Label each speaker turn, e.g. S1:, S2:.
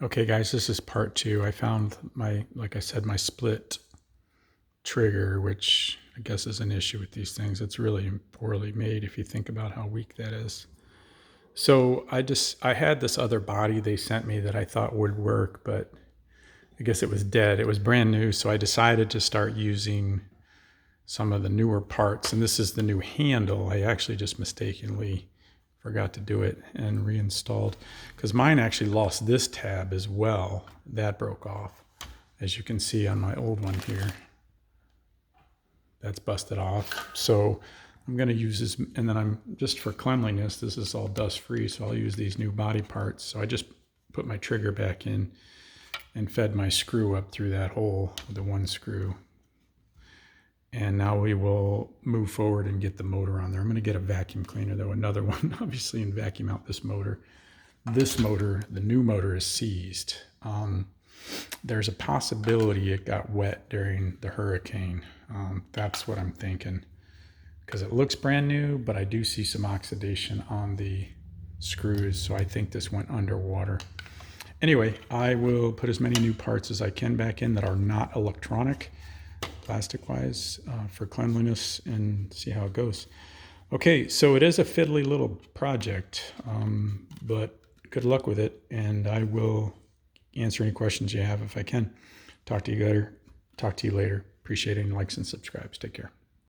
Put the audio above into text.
S1: Okay guys, this is part two. I found like I said, my split trigger, which I guess is an issue with these things. It's really poorly made if you think about how weak that is. So I had this other body they sent me that I thought would work, but I guess it was dead. It was brand new, so I decided to start using some of the newer parts. And this is the new handle. I actually just mistakenly forgot to do it and reinstalled, because mine actually lost this tab as well. That broke off, as you can see on my old one here. That's busted off. So I'm going to use this, and then I'm just for cleanliness, this is all dust free, so I'll use these new body parts. So I just put my trigger back in and fed my screw up through that hole with the one screw. And now we will move forward and get the motor on there. I'm going to get a vacuum cleaner though, another one, obviously, and vacuum out this motor. This motor, the new motor, is seized. There's a possibility it got wet during the hurricane. That's what I'm thinking, because it looks brand new, but I do see some oxidation on the screws, so I think this went underwater. Anyway, I will put as many new parts as I can back in that are not electronic, plastic-wise, for cleanliness, and see how it goes. Okay, so it is a fiddly little project, but good luck with it, and I will answer any questions you have if I can. Talk to you later. Appreciate any likes and subscribes. Take care.